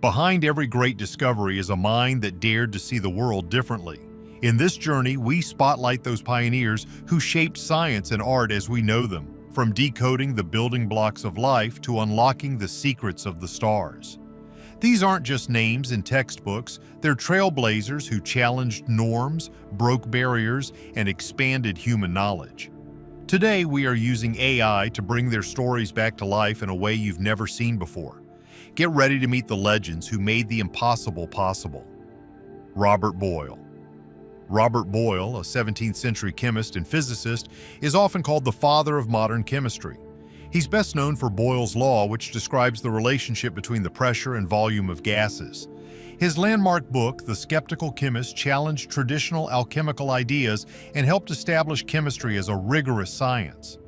Behind every great discovery is a mind that dared to see the world differently. In this journey, we spotlight those pioneers who shaped science and art as we know them, from decoding the building blocks of life to unlocking the secrets of the stars. These aren't just names in textbooks, they're trailblazers who challenged norms, broke barriers, and expanded human knowledge. Today, we are using AI to bring their stories back to life in a way you've never seen before. Get ready to meet the legends who made the impossible possible. Robert Boyle. Robert Boyle, a 17th century chemist and physicist, is often called the father of modern chemistry. He's best known for Boyle's law, which describes the relationship between the pressure and volume of gases. His landmark book, The Skeptical Chemist, challenged traditional alchemical ideas and helped establish chemistry as a rigorous science.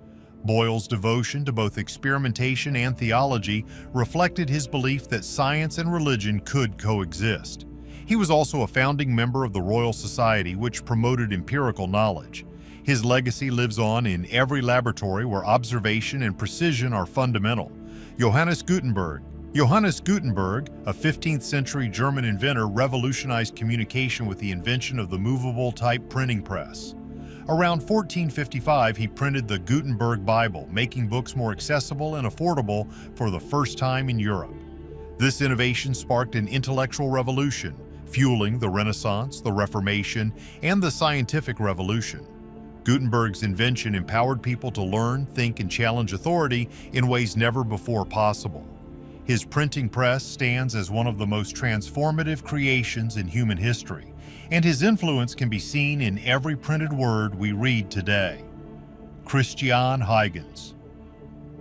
Boyle's devotion to both experimentation and theology reflected his belief that science and religion could coexist. He was also a founding member of the Royal Society, which promoted empirical knowledge. His legacy lives on in every laboratory where observation and precision are fundamental. Johannes Gutenberg, a 15th century German inventor, revolutionized communication with the invention of the movable type printing press. Around 1455, he printed the Gutenberg Bible, making books more accessible and affordable for the first time in Europe. This innovation sparked an intellectual revolution, fueling the Renaissance, the Reformation, and the scientific revolution. Gutenberg's invention empowered people to learn, think, and challenge authority in ways never before possible. His printing press stands as one of the most transformative creations in human history, and his influence can be seen in every printed word we read today. Christiaan Huygens.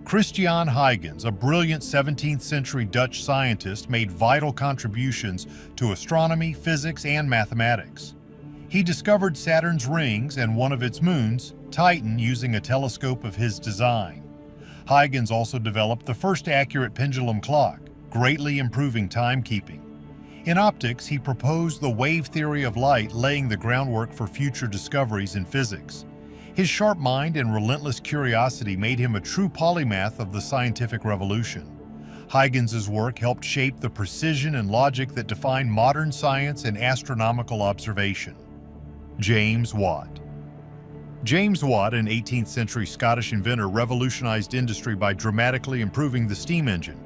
Christiaan Huygens, a brilliant 17th century Dutch scientist, made vital contributions to astronomy, physics, and mathematics. He discovered Saturn's rings and one of its moons, Titan, using a telescope of his design. Huygens also developed the first accurate pendulum clock, greatly improving timekeeping. In optics, he proposed the wave theory of light, laying the groundwork for future discoveries in physics. His sharp mind and relentless curiosity made him a true polymath of the scientific revolution. Huygens's work helped shape the precision and logic that define modern science and astronomical observation. James Watt. James Watt, an 18th century Scottish inventor, revolutionized industry by dramatically improving the steam engine.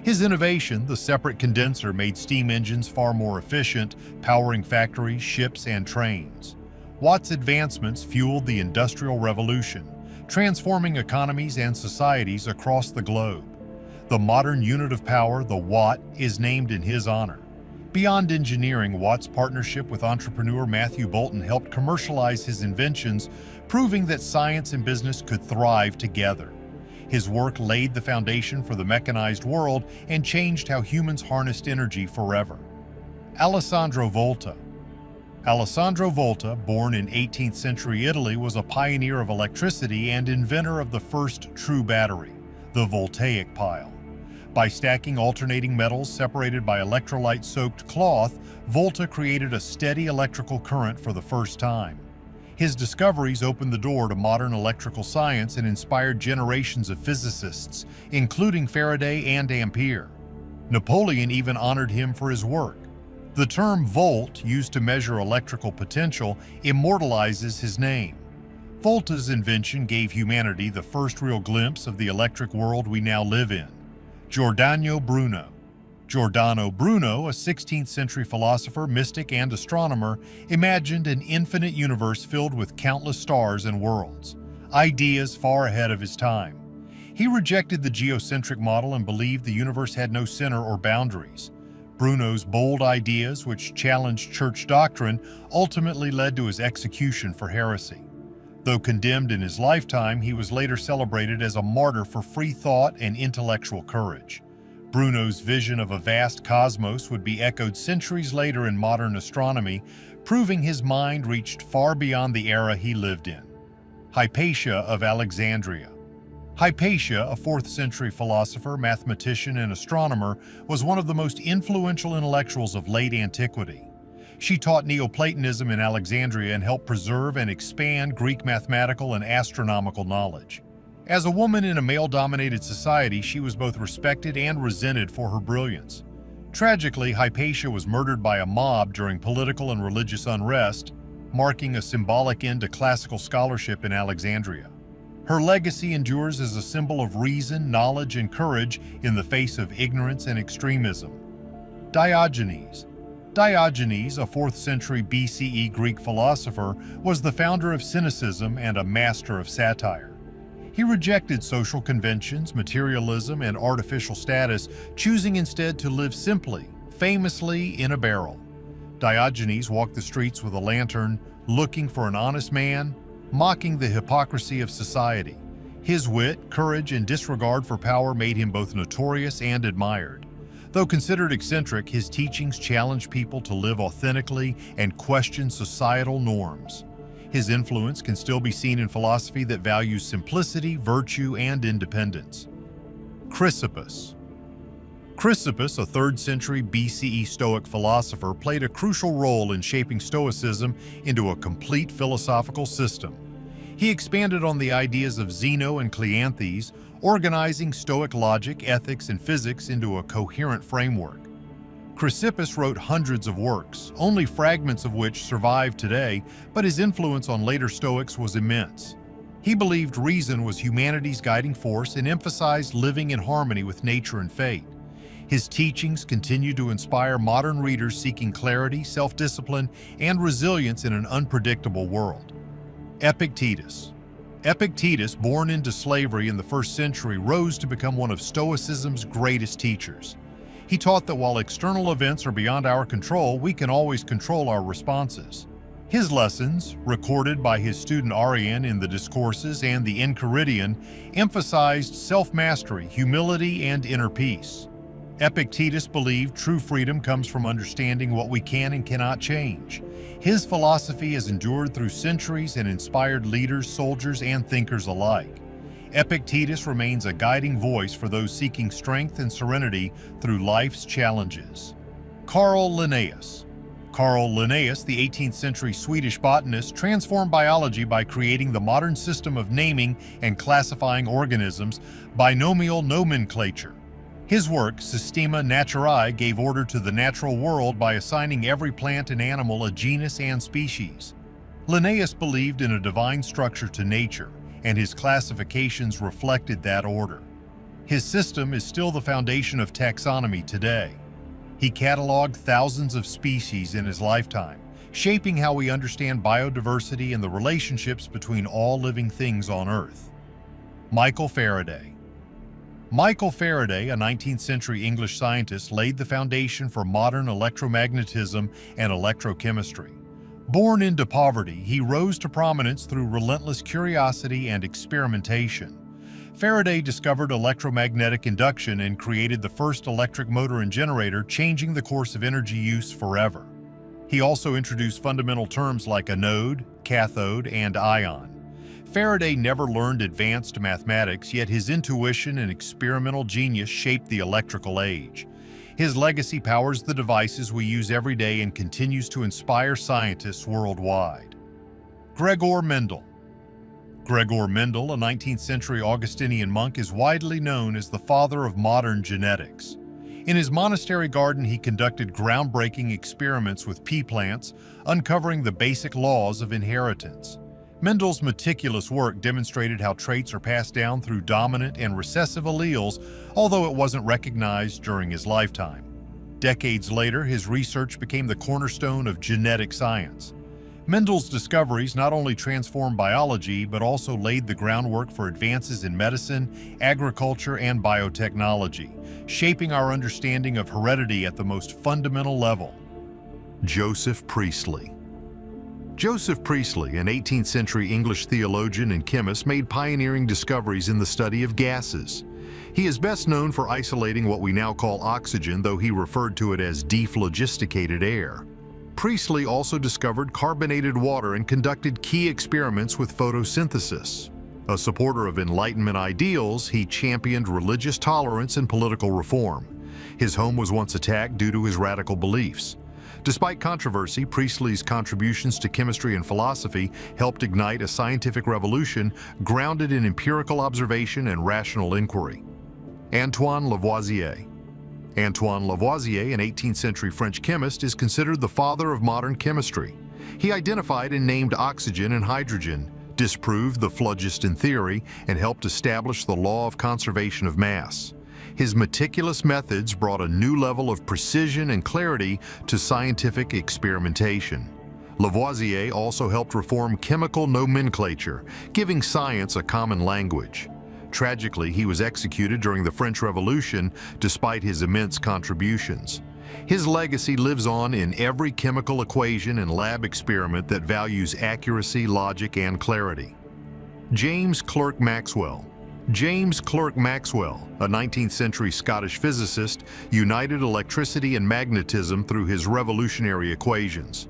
His innovation, the separate condenser, made steam engines far more efficient, powering factories, ships, and trains. Watt's advancements fueled the Industrial Revolution, transforming economies and societies across the globe. The modern unit of power, the watt, is named in his honor. Beyond engineering, Watt's partnership with entrepreneur Matthew Boulton helped commercialize his inventions, proving that science and business could thrive together. His work laid the foundation for the mechanized world and changed how humans harnessed energy forever. Alessandro Volta. Alessandro Volta, born in 18th century Italy, was a pioneer of electricity and inventor of the first true battery, the voltaic pile. By stacking alternating metals separated by electrolyte-soaked cloth, Volta created a steady electrical current for the first time. His discoveries opened the door to modern electrical science and inspired generations of physicists, including Faraday and Ampere. Napoleon even honored him for his work. The term volt, used to measure electrical potential, immortalizes his name. Volta's invention gave humanity the first real glimpse of the electric world we now live in. Giordano Bruno. Giordano Bruno, a 16th century philosopher, mystic, and astronomer, imagined an infinite universe filled with countless stars and worlds, ideas far ahead of his time. He rejected the geocentric model and believed the universe had no center or boundaries. Bruno's bold ideas, which challenged church doctrine, ultimately led to his execution for heresy. Though condemned in his lifetime, he was later celebrated as a martyr for free thought and intellectual courage. Bruno's vision of a vast cosmos would be echoed centuries later in modern astronomy, proving his mind reached far beyond the era he lived in. Hypatia of Alexandria. Hypatia, a 4th century philosopher, mathematician, and astronomer, was one of the most influential intellectuals of late antiquity. She taught Neoplatonism in Alexandria and helped preserve and expand Greek mathematical and astronomical knowledge. As a woman in a male-dominated society, she was both respected and resented for her brilliance. Tragically, Hypatia was murdered by a mob during political and religious unrest, marking a symbolic end to classical scholarship in Alexandria. Her legacy endures as a symbol of reason, knowledge, and courage in the face of ignorance and extremism. Diogenes. Diogenes, a 4th century BCE Greek philosopher, was the founder of cynicism and a master of satire. He rejected social conventions, materialism, and artificial status, choosing instead to live simply, famously in a barrel. Diogenes walked the streets with a lantern, looking for an honest man, mocking the hypocrisy of society. His wit, courage, and disregard for power made him both notorious and admired. Though considered eccentric, his teachings challenged people to live authentically and question societal norms. His influence can still be seen in philosophy that values simplicity, virtue, and independence. Chrysippus. Chrysippus, a 3rd century BCE Stoic philosopher, played a crucial role in shaping Stoicism into a complete philosophical system. He expanded on the ideas of Zeno and Cleanthes, organizing Stoic logic, ethics, and physics into a coherent framework. Chrysippus wrote hundreds of works, only fragments of which survive today, but his influence on later Stoics was immense. He believed reason was humanity's guiding force and emphasized living in harmony with nature and fate. His teachings continue to inspire modern readers seeking clarity, self-discipline, and resilience in an unpredictable world. Epictetus. Epictetus, born into slavery in the 1st century, rose to become one of Stoicism's greatest teachers. He taught that while external events are beyond our control, we can always control our responses. His lessons, recorded by his student Arrian in the Discourses and the Enchiridion, emphasized self-mastery, humility, and inner peace. Epictetus believed true freedom comes from understanding what we can and cannot change. His philosophy has endured through centuries and inspired leaders, soldiers, and thinkers alike. Epictetus remains a guiding voice for those seeking strength and serenity through life's challenges. Carl Linnaeus. Carl Linnaeus, the 18th century Swedish botanist, transformed biology by creating the modern system of naming and classifying organisms, binomial nomenclature. His work, Systema Naturae, gave order to the natural world by assigning every plant and animal a genus and species. Linnaeus believed in a divine structure to nature, and his classifications reflected that order. His system is still the foundation of taxonomy today. He cataloged thousands of species in his lifetime, shaping how we understand biodiversity and the relationships between all living things on Earth. Michael Faraday. Michael Faraday, a 19th century English scientist, laid the foundation for modern electromagnetism and electrochemistry. Born into poverty, he rose to prominence through relentless curiosity and experimentation. Faraday discovered electromagnetic induction and created the first electric motor and generator, changing the course of energy use forever. He also introduced fundamental terms like anode, cathode, and ion. Faraday never learned advanced mathematics, yet his intuition and experimental genius shaped the electrical age. His legacy powers the devices we use every day and continues to inspire scientists worldwide. Gregor Mendel. Gregor Mendel, a 19th century Augustinian monk, is widely known as the father of modern genetics. In his monastery garden, he conducted groundbreaking experiments with pea plants, uncovering the basic laws of inheritance. Mendel's meticulous work demonstrated how traits are passed down through dominant and recessive alleles, although it wasn't recognized during his lifetime. Decades later, his research became the cornerstone of genetic science. Mendel's discoveries not only transformed biology, but also laid the groundwork for advances in medicine, agriculture, and biotechnology, shaping our understanding of heredity at the most fundamental level. Joseph Priestley. Joseph Priestley, an 18th century English theologian and chemist, made pioneering discoveries in the study of gases. He is best known for isolating what we now call oxygen, though he referred to it as dephlogisticated air. Priestley also discovered carbonated water and conducted key experiments with photosynthesis. A supporter of Enlightenment ideals, he championed religious tolerance and political reform. His home was once attacked due to his radical beliefs. Despite controversy, Priestley's contributions to chemistry and philosophy helped ignite a scientific revolution grounded in empirical observation and rational inquiry. Antoine Lavoisier. Antoine Lavoisier, an 18th century French chemist, is considered the father of modern chemistry. He identified and named oxygen and hydrogen, disproved the phlogiston theory, and helped establish the law of conservation of mass. His meticulous methods brought a new level of precision and clarity to scientific experimentation. Lavoisier also helped reform chemical nomenclature, giving science a common language. Tragically, he was executed during the French Revolution despite his immense contributions. His legacy lives on in every chemical equation and lab experiment that values accuracy, logic, and clarity. James Clerk Maxwell. James Clerk Maxwell, a 19th century Scottish physicist, united electricity and magnetism through his revolutionary equations.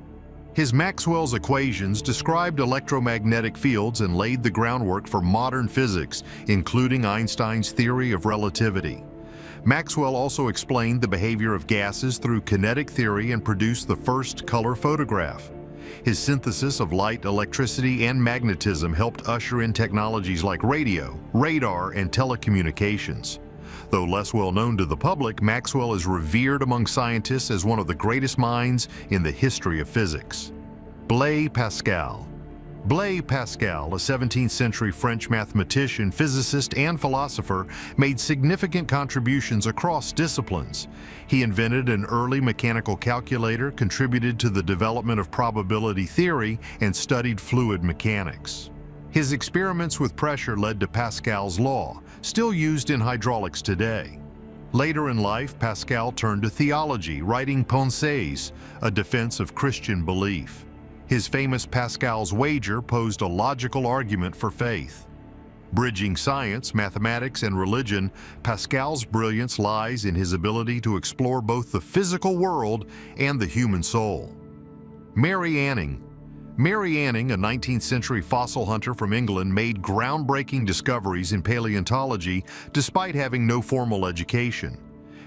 His Maxwell's equations described electromagnetic fields and laid the groundwork for modern physics, including Einstein's theory of relativity. Maxwell also explained the behavior of gases through kinetic theory and produced the first color photograph. His synthesis of light, electricity, and magnetism helped usher in technologies like radio, radar, and telecommunications. Though less well known to the public, Maxwell is revered among scientists as one of the greatest minds in the history of physics. Blaise Pascal. Blaise Pascal, a 17th century French mathematician, physicist, and philosopher, made significant contributions across disciplines. He invented an early mechanical calculator, contributed to the development of probability theory, and studied fluid mechanics. His experiments with pressure led to Pascal's law, still used in hydraulics today. Later in life, Pascal turned to theology, writing Pensées, a defense of Christian belief. His famous Pascal's wager posed a logical argument for faith. Bridging science, mathematics, and religion, Pascal's brilliance lies in his ability to explore both the physical world and the human soul. Mary Anning. Mary Anning, a 19th century fossil hunter from England, made groundbreaking discoveries in paleontology despite having no formal education.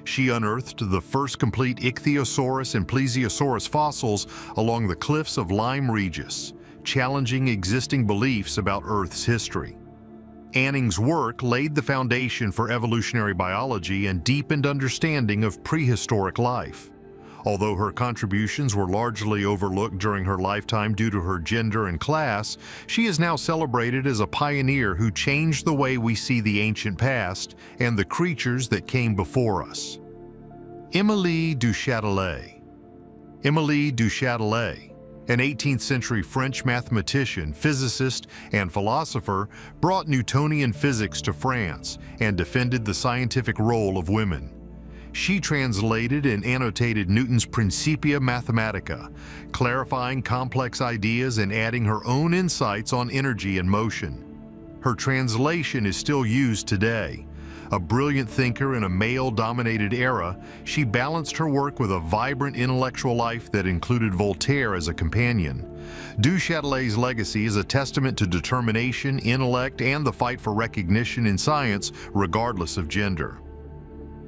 She unearthed the first complete ichthyosaurus and plesiosaurus fossils along the cliffs of Lyme Regis, challenging existing beliefs about Earth's history. Anning's work laid the foundation for evolutionary biology and deepened understanding of prehistoric life. Although her contributions were largely overlooked during her lifetime due to her gender and class, she is now celebrated as a pioneer who changed the way we see the ancient past and the creatures that came before us. Émilie du Châtelet. Émilie du Châtelet, an 18th century French mathematician, physicist, and philosopher, brought Newtonian physics to France and defended the scientific role of women. She translated and annotated Newton's Principia Mathematica, clarifying complex ideas and adding her own insights on energy and motion. Her translation is still used today. A brilliant thinker in a male-dominated era, she balanced her work with a vibrant intellectual life that included Voltaire as a companion. Du Châtelet's legacy is a testament to determination, intellect, and the fight for recognition in science, regardless of gender.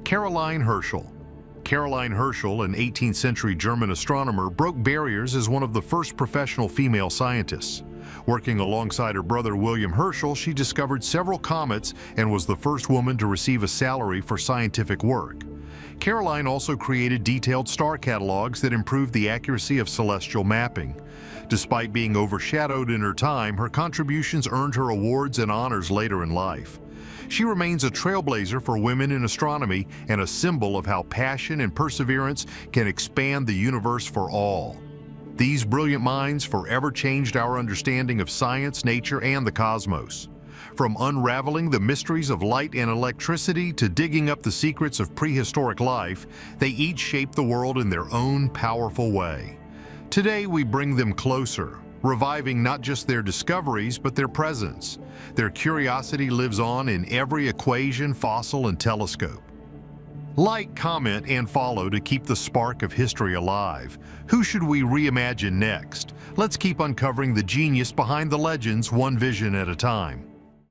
Caroline Herschel. Caroline Herschel, an 18th century German astronomer, broke barriers as one of the first professional female scientists. Working alongside her brother William Herschel, she discovered several comets and was the first woman to receive a salary for scientific work. Caroline also created detailed star catalogs that improved the accuracy of celestial mapping. Despite being overshadowed in her time, her contributions earned her awards and honors later in life. She remains a trailblazer for women in astronomy and a symbol of how passion and perseverance can expand the universe for all. These brilliant minds forever changed our understanding of science, nature, and the cosmos. From unraveling the mysteries of light and electricity to digging up the secrets of prehistoric life, they each shaped the world in their own powerful way. Today we bring them closer, reviving not just their discoveries, but their presence. Their curiosity lives on in every equation, fossil, and telescope. Like, comment, and follow to keep the spark of history alive. Who should we reimagine next? Let's keep uncovering the genius behind the legends, one vision at a time.